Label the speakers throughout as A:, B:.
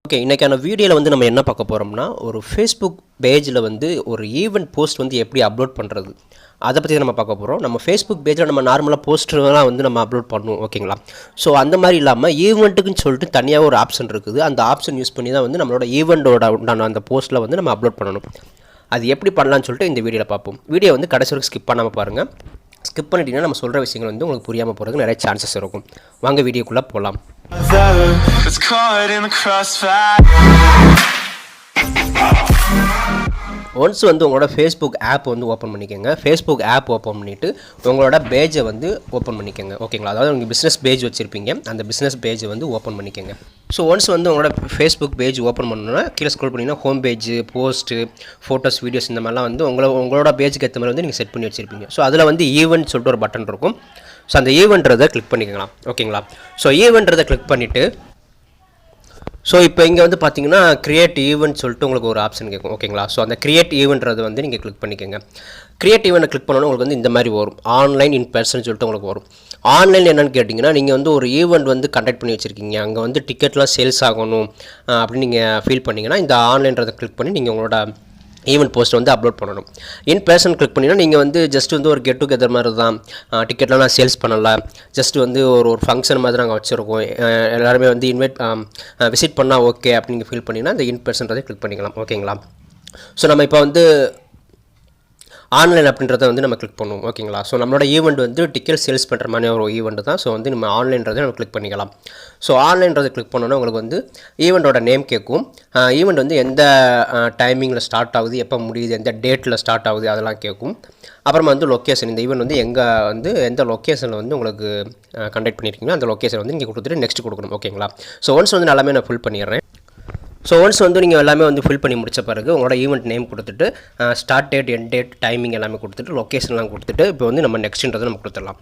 A: Okay, இன்றைக்கான வீடியோவில் வந்து நம்ம என்ன பார்க்க போகிறோம்னா, ஒரு ஃபேஸ்புக் பேஜில் வந்து ஒரு ஈவெண்ட் போஸ்ட் வந்து எப்படி அப்லோட் பண்ணுறது, அதை பற்றி நம்ம பார்க்க போகிறோம். நம்ம ஃபேஸ்புக் பேஜில் நம்ம நார்மலாக போஸ்டர்லாம் வந்து நம்ம அப்லோட் பண்ணுவோம், ஓகேங்களா? ஸோ அந்த மாதிரி இல்லாமல் ஈவெண்ட்டுக்குன்னு சொல்லிட்டு தனியாக ஒரு ஆப்ஷன் இருக்குது. அந்த ஆப்ஷன் யூஸ் பண்ணி தான் வந்து நம்மளோட ஈவெண்ட்டோட உண்டான அந்த போஸ்ட்டில் வந்து நம்ம அப்லோட் பண்ணணும். அது எப்படி பண்ணலான்னு சொல்லிட்டு இந்த வீடியோவில் பார்ப்போம். வீடியோ வந்து கடைசி வரைக்கும் ஸ்கிப் பண்ணாமல் பாருங்கள். ஸ்கிப் பண்ணிட்டீங்கன்னா நம்ம சொல்கிற விஷயங்கள் வந்து உங்களுக்கு புரியாமல் போகிறதுக்கு நிறைய சான்சஸ் இருக்கும். வாங்க வீடியோக்குள்ளே போகலாம். ஒன்ஸ் வந்து உங்களோட ஃபேஸ்புக் ஆப் வந்து ஓப்பன் பண்ணிக்கோங்க. ஃபேஸ்புக் ஆப் ஓப்பன் பண்ணிவிட்டு உங்களோட பேஜை வந்து ஓப்பன் பண்ணிக்கோங்க, ஓகேங்களா? அதாவது உங்கள் பிஸ்னஸ் பேஜ் வச்சுருப்பீங்க, அந்த பிஸ்னஸ் பேஜை வந்து ஓப்பன் பண்ணிக்கோங்க. ஸோ ஒன்ஸ் வந்து உங்களோட ஃபேஸ்புக் பேஜ் ஓப்பன் பண்ணணுன்னா கீழே ஸ்க்ரோல் பண்ணிங்கன்னா home page, post, photos, videos இந்த மாதிரிலாம் வந்து உங்களோட பேஜுக்கு ஏற்ற மாதிரி வந்து நீங்கள் செட் பண்ணி வச்சுருப்பீங்க. ஸோ அதில் வந்து ஈவெண்ட் சொல்லிட்டு ஒரு பட்டன் இருக்கும். ஸோ அந்த ஈவெண்ட்றதை கிளிக் பண்ணிக்கலாம், ஓகேங்களா? ஸோ ஈவெண்ட்றதை கிளிக் பண்ணிவிட்டு ஸோ இப்போ இங்கே வந்து பார்த்தீங்கன்னா கிரியேட் ஈவெண்ட் சொல்லிட்டு உங்களுக்கு ஒரு ஆப்ஷன் கேட்கும், ஓகேங்களா? ஸோ அந்த கிரியேட் ஈவெண்ட்றது வந்து நீங்கள் கிளிக் பண்ணிக்கோங்க. கிரியேட் ஈவெண்ட்டை கிளிக் பண்ணணும் உங்களுக்கு வந்து இந்த மாதிரி வரும், ஆன்லைன் இன் பர்சன் சொல்லிட்டு உங்களுக்கு வரும். ஆன்லைன் என்னென்னு கேட்டிங்கன்னா, நீங்கள் வந்து ஒரு ஈவெண்ட் வந்து கண்டக்ட் பண்ணி வச்சுருக்கீங்க, அங்கே வந்து டிக்கெட்லாம் சேல்ஸ் ஆகணும் அப்படின்னு நீங்கள் ஃபீல் பண்ணிங்கன்னா இந்த ஆன்லைன்றதை கிளிக் பண்ணி நீங்கள் உங்களோட ஈவெண்ட் போஸ்ட் வந்து அப்லோட் பண்ணணும். இன் பர்சன் கிளிக் பண்ணிங்கன்னா நீங்கள் வந்து ஜஸ்ட் வந்து ஒரு கெட் டுகெதர் மாதிரி தான், டிக்கெட்லாம் நான் சேல்ஸ் பண்ணலை, ஜஸ்ட் வந்து ஒரு ஃபங்க்ஷன் மாதிரி நாங்கள் வச்சுருக்கோம், எல்லாருமே வந்து விசிட் பண்ணால் ஓகே அப்படின்னு நீங்கள் ஃபீல் பண்ணிங்கன்னா இந்த இன் பர்சன்றதை கிளிக் பண்ணிக்கலாம், ஓகேங்களா? ஸோ நம்ம இப்போ வந்து ஆன்லைன் அப்படின்றத வந்து நம்ம கிளிக் பண்ணுவோம், ஓகேங்களா? ஸோ நம்மளோட ஈவெண்ட் வந்து டிக்கெட் சேல்ஸ் பண்ணுற மாதிரி ஒரு ஈவெண்ட் தான். ஸோ வந்து நம்ம ஆன்லைன்றதை நம்ம கிளிக் பண்ணிக்கலாம். ஸோ ஆன்லைன்றதை கிளிக் பண்ணோன்னா உங்களுக்கு வந்து ஈவெண்ட்டோட நேம் கேட்கும். ஈவெண்ட் வந்து எந்த டைமிங்கில் ஸ்டார்ட் ஆகுது, எப்போ முடியுது, எந்த டேட்டில் ஸ்டார்ட் ஆகுது அதெல்லாம் கேட்கும். அப்புறமா வந்து லொக்கேஷன், இந்த ஈவெண்ட் வந்து எந்த லொக்கேஷனில் வந்து உங்களுக்கு கண்டக்ட் பண்ணியிருக்கீங்களோ அந்த லொக்கேஷன் வந்து நீங்கள் கொடுத்துட்டு நெக்ஸ்ட் கொடுக்கணும், ஓகேங்களா? ஸோ ஒன்ஸ் வந்து எல்லாமே நான் ஃபில் பண்ணிடுறேன். ஸோ ஒன்ஸ் வந்து நீங்கள் எல்லாமே வந்து ஃபில் பண்ணி முடித்த பிறகு உங்களோட ஈவெண்ட் நேம் கொடுத்துட்டு start date, end date, timing எல்லாமே கொடுத்துட்டு லொக்கேஷன்லாம் கொடுத்துட்டு இப்போ வந்து நம்ம நெக்ஸ்ட்ன்றதை நம்ம கொடுத்துடலாம்.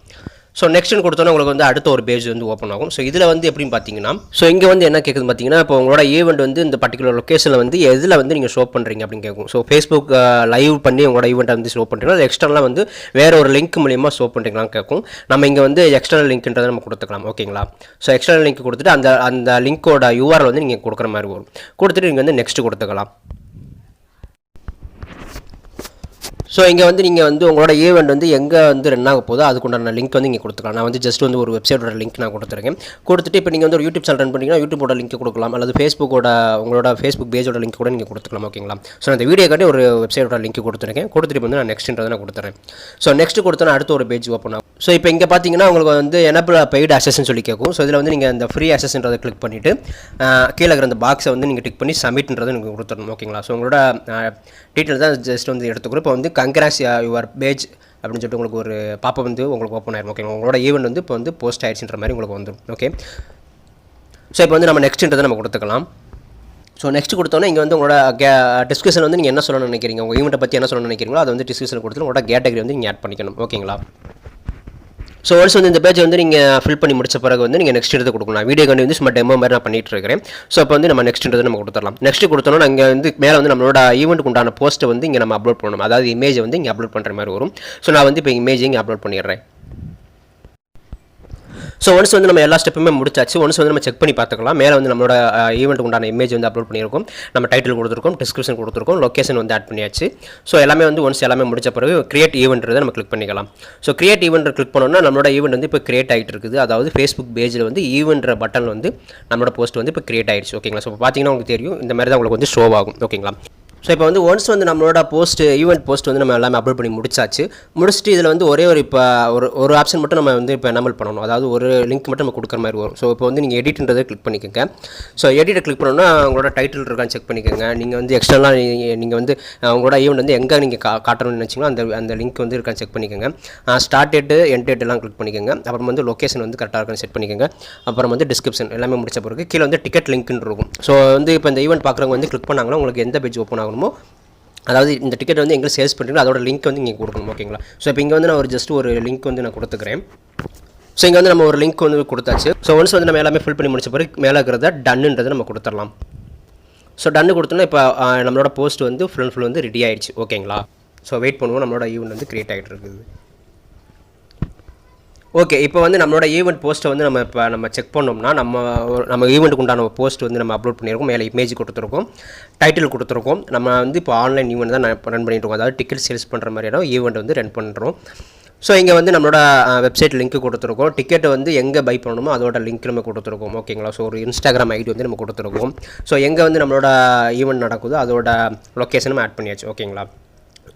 A: ஸோ நெக்ஸ்ட்னு கொடுத்தோன்னா உங்களுக்கு வந்து அடுத்த ஒரு பேஜ் வந்து ஓப்பன் ஆகும். ஸோ இதில் வந்து எப்படின்னு பார்த்தீங்கன்னா, ஸோ இங்கே வந்து என்ன கேட்குதுன்னு பார்த்தீங்கன்னா, இப்போ உங்களோட ஈவெண்ட் வந்து இந்த பர்டிகுலர் லொக்கேஷனில் வந்து எதில் வந்து நீங்கள் ஷோ பண்ணுறீங்க அப்படின்னு கேட்கும். ஸோ ஃபேஸ்புக் லைவ் பண்ணி உங்களோட ஈவெண்ட்டை வந்து ஷோ பண்ணுறீங்களா, அது எக்ஸ்டர்னலாக வந்து வேறு ஒரு லிங்க் மூலியமாக ஷோ பண்ணுறீங்களான்னு கேட்கும். நம்ம இங்கே வந்து எக்ஸ்டர்னல் லிங்க்ன்றதை நம்ம கொடுத்துக்கலாம், ஓகேங்களா? ஸோ எக்ஸ்டர்னல் லிங்க் கொடுத்துட்டு அந்த லிங்க்கோட யூஆர்எல் வந்து நீங்கள் கொடுக்குற மாதிரி வரும். கொடுத்துட்டு நீங்கள் வந்து நெக்ஸ்ட் கொடுத்துக்கலாம். ஸோ இங்கே வந்து நீங்கள் வந்து உங்களோட ஈவெண்ட் வந்து எங்கே வந்து ரன் ஆக போதோ அதுக்குண்டான லிங்க் வந்து இங்கே கொடுத்துக்கலாம். நான் வந்து ஜஸ்ட் வந்து ஒரு வெப்சைட்டோட லிங்க் நான் கொடுத்துருக்கேன். கொடுத்துட்டு இப்போ நீங்கள் வந்து ஒரு யூடியூப் சேனல் ரன் பண்ணிங்கன்னா யூடியூபோட லிங்க் கொடுக்கலாம், அல்லது உங்களோட ஃபேஸ்புக் பேஜோட லிங்க் கூட நீங்கள் கொடுத்துக்கலாம், ஓகேங்களா? ஸோ இந்த வீடியோ காட்டி ஒரு வெப்சைட்டோட லிங்க் கொடுத்துருக்கேன். கொடுத்துட்டு வந்து நான் நெக்ஸ்ட்ன்றதை நான் கொடுத்துறேன். ஸோ நெக்ஸ்ட் கொடுத்தோன்னா அடுத்த ஒரு பேஜ் ஓப்பன் ஆகும். ஸோ இப்போ இங்கே பார்த்தீங்கன்னா உங்களுக்கு வந்து எனபிள் பெய்டு அக்சஸ்ன்னு சொல்லி கேட்கும். ஸோ இதில் வந்து நீங்கள் இந்த ஃப்ரீ அக்சஸ்ன்றதை கிளிக் பண்ணிவிட்டு கீழே இருக்கிற அந்த பாக்ஸை வந்து நீங்கள் டிக் பண்ணி சப்மிட்ன்றதை நீங்கள் கொடுத்துடணும், ஓகேங்களா? ஸோ உங்களோட டீட்டெயில் தான் ஜஸ்ட் வந்து எடுத்துக்கிறோம். இப்போ வந்து கங்க்ராட்ஸ் யுவர் பேஜ் அப்படின்னு சொல்லிட்டு உங்களுக்கு ஒரு பாப்பா வந்து உங்களுக்கு ஓப்பன் ஆயிரும், ஓகேங்களா? உங்களோட ஈவெண்ட் வந்து இப்போ வந்து போஸ்ட் ஆயிடுச்சுன்ற மாதிரி உங்களுக்கு வந்துடும், ஓகே? ஸோ இப்போ வந்து நம்ம நெக்ஸ்ட்ன்றதை நம்ம கொடுத்துக்கலாம். ஸோ நெக்ஸ்ட் கொடுத்தோன்னா இங்கே வந்து உங்களோட டிஸ்கிரிப்ஷன் வந்து நீங்கள் என்ன சொல்லணும்னு நினைக்கிறீங்க, உங்கள் ஈவெண்ட்டை பற்றி என்ன சொல்லணும்னு நினைக்கிறீங்களோ அதை வந்து டிஸ்கிரிப்ஷன் கொடுத்துட்டு உங்களோட கேட்டகரி வந்து நீங்கள் ஆட் பண்ணிக்கணும், ஓகேங்களா? ஸோ ஒன்ஸ் வந்து இந்த பேஜ் வந்து நீங்கள் ஃபில் பண்ணி முடிச்ச பிறகு வந்து நீங்கள் நெக்ஸ்ட் எடுத்து கொடுக்கணும். வீடியோ கண்டு வந்து சும்மா டெமோ மாதிரி நான் பண்ணிட்டு இருக்கிறேன். ஸோ இப்போ வந்து நம்ம நெக்ஸ்ட்ன்றது நம்ம கொடுத்துடலாம். நெக்ஸ்ட் கொடுத்தோன்னா இங்கே வந்து மேலே வந்து நம்மளோட ஈவெண்ட்டுக்கு உண்டான போஸ்ட்டை வந்து இங்கே நம்ம அப்லோட் பண்ணணும். அதாவது இமேஜை வந்து இங்கே அப்லோட் பண்ணுற மாதிரி வரும். ஸோ நான் வந்து இப்போ இமேஜ் இங்கே அப்லோட் பண்ணிடுறேன். ஸோ ஒன்ஸ் வந்து நம்ம எல்லா ஸ்டெப்புமே முடிச்சாச்சு. ஒன்ஸ் வந்து நம்ம செக் பண்ணி பார்த்துக்கலாம். மேலே வந்து நம்மளோட ஈவெண்ட்டுக்கு உண்டான இமேஜ் வந்து அப்லோட் பண்ணியிருக்கோம், நம்ம டைட்டில் கொடுத்துருக்கோம், டிஸ்கிரிப்ஷன் கொடுத்துருக்கோம், லொக்கேஷன் வந்து ஆட் பண்ணியாச்சு. ஸோ எல்லாமே வந்து ஒன்ஸ் எல்லாமே முடிச்ச பிறகு கிரியேட் ஈவெண்ட்றதை நம்ம கிளிக் பண்ணிக்கலாம். ஸோ கிரியேட் ஈவெண்ட் கிளிக் பண்ணோம்னா நம்மளோட ஈவெண்ட் வந்து இப்போ கிரியேட் ஆகிட்டு இருக்குது. அதாவது ஃபேஸ்புக் பேஜில் வந்து ஈவெண்ட்ற பட்டன் வந்து நம்மளோட போஸ்ட் வந்து இப்போ கிரியேட் ஆகிடுச்சு, ஓகேங்களா? ஸோ பார்த்தீங்கன்னா உங்களுக்கு தெரியும் இந்த மாதிரி தான் உங்களுக்கு வந்து ஷோ ஆகும், ஓகேங்களா? ஸோ இப்போ வந்து ஒன்ஸ் வந்து நம்மளோட ஈவெண்ட் போஸ்ட் வந்து நம்ம எல்லாமே அப்லோட் பண்ணி முடிச்சுட்டு இதில் வந்து இப்போ ஒரு ஆப்ஷன் மட்டும் நம்ம வந்து இப்போ எனபிள் பண்ணணும். அதாவது ஒரு லிங்க் மட்டும் நம்ம கொடுக்குற மாதிரி வரும். ஸோ இப்போ வந்து நீங்கள் எடிட்ன்றதை கிளிக் பண்ணிக்கோங்க. ஸோ எடிட்டை கிளிக் பண்ணோன்னா உங்களோட டைட்டில் இருக்கான்னு செக் பண்ணிக்கோங்க. நீங்கள் வந்து எக்ஸ்டர்னலாக நீங்கள் வந்து உங்களோட ஈவெண்ட் வந்து எங்கே நீங்கள் காட்டணும்னு நினச்சிங்களோ அந்த லிங்க் வந்து இருக்கான்னு செக் பண்ணிக்கோங்க. ஸ்டார்ட் டேட்டு, எண்ட் டேட்டெல்லாம் கிளிக் பண்ணிக்கோங்க. அப்புறம் வந்து லொக்கேஷன் வந்து கரெக்டாக இருக்கான்னு செட் பண்ணிக்கோங்க. அப்புறம் வந்து டிஸ்கிரிப்ஷன் எல்லாமே முடிச்ச பிறகு கீழே வந்து டிக்கெட் லிங்க்னு இருக்கும். ஸோ வந்து இப்போ இந்த ஈவெண்ட் பார்க்குறவங்க வந்து கிளிக் பண்ணாங்கன்னா உங்களுக்கு எந்த பேஜ் ஓப்பன் ஆகணுமோ, அதாவது இந்த டிக்கெட் வந்து எங்கே சேல்ஸ் பண்ணுறீங்களோ அதோட லிங்க் வந்து நீங்கள் கொடுக்கணும், ஓகேங்களா? ஸோ இப்போ இங்கே வந்து நான் ஜஸ்ட் ஒரு லிங்க் வந்து நான் கொடுத்துக்கிறேன். ஸோ இங்கே வந்து நம்ம ஒரு லிங்க் வந்து கொடுத்தாச்சு. ஸோ ஒன்ஸ் வந்து நம்ம எல்லாமே ஃபில் பண்ணி முடிச்ச பிறகு மேலே இருக்கிறத டன்னுன்றதை நம்ம கொடுத்துடலாம். ஸோ டன்னு கொடுத்தோன்னா இப்போ நம்மளோட போஸ்ட் வந்து ஃபுல் வந்து ரெடி ஆகிடுச்சு, ஓகேங்களா? ஸோ வெயிட் பண்ணுவோம், நம்மளோட ஈவெண்ட் வந்து கிரியேட் ஆகிட்டு இருக்குது. ஓகே, இப்போ வந்து நம்மளோட ஈவெண்ட் போஸ்ட்டை வந்து நம்ம செக் பண்ணோம்னா நம்ம ஈவெண்ட்டுக்கு உண்டான போஸ்ட் வந்து நம்ம அப்லோட் பண்ணியிருக்கோம். மேலே இமேஜ் கொடுத்துருக்கோம், டைட்டில் கொடுத்துருக்கோம். நம்ம வந்து இப்போ ஆன்லைன் ஈவெண்ட் தான் ரன் பண்ணிட்டு இருக்கோம். அதாவது டிக்கெட் சேல்ஸ் பண்ணுற மாதிரியான ஈவெண்ட் வந்து ரன் பண்ணுறோம். ஸோ இங்கே வந்து நம்மளோட வெப்சைட் லிங்க் கொடுத்துருக்கோம். டிக்கெட்டை வந்து எங்கே பை பண்ணணுமோ அதோட லிங்க் நம்ம கொடுத்துருக்கோம். ஓகேங்களா? ஸோ ஒரு இன்ஸ்டாகிராம் ஐடி வந்து நம்ம கொடுத்துருக்கோம். ஸோ எங்கே வந்து நம்மளோட ஈவெண்ட் நடக்குதோ அதோட லொக்கேஷன் நம்ம ஆட் பண்ணியாச்சு. ஓகேங்களா?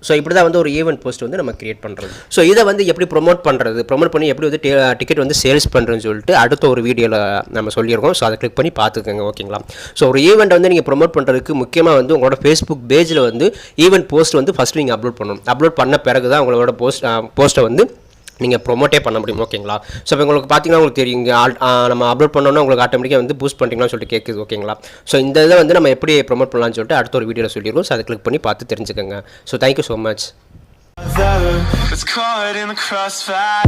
A: ஸோ இப்படி தான் வந்து ஒரு ஈவெண்ட் போஸ்ட் வந்து நம்ம கிரியேட் பண்ணுறது. ஸோ இதை வந்து எப்படி ப்ரொமோட் பண்ணி எப்படி வந்து டிக்கெட் வந்து சேல்ஸ் பண்ணுறதுன்னு சொல்லிட்டு அடுத்த ஒரு வீடியோவில் நம்ம சொல்லியிருக்கோம். ஸோ அதை கிளிக் பண்ணி பார்த்துக்கோங்க. ஓகேங்களா? ஸோ ஒரு ஈவெண்ட் வந்து நீங்கள் ப்ரொமோட் பண்ணுறதுக்கு முக்கியமாக வந்து உங்களோட ஃபேஸ்புக் பேஜில் வந்து ஈவெண்ட் போஸ்ட் வந்து ஃபஸ்ட்டு நீங்கள் அப்லோட் பண்ணணும். அப்லோட் பண்ண பிறகு தான் உங்களோட போஸ்ட்டை வந்து நீங்கள் ப்ரொமோட்டே பண்ண முடியும். ஓகேங்களா? ஸோ இப்போ உங்களுக்கு பார்த்தீங்கன்னா உங்களுக்கு தெரியும், இங்கே நம்ம அப்லோட் பண்ணோன்னா உங்களுக்கு ஆட்டோமேட்டிக்காக வந்து பூஸ்ட் பண்ணிட்டீங்கன்னு சொல்லிட்டு கேட்குது. ஓகேங்களா? ஸோ இந்த இதை வந்து நம்ம எப்படி ப்ரொமோட் பண்ணலாம்னு சொல்லிட்டு அடுத்த ஒரு வீடியோவில் சொல்லிடுவோம். ஸோ அதை கிளிக் பண்ணி பார்த்து தெரிஞ்சுக்கோங்க. So thank you so much. It's caught in the crossfire.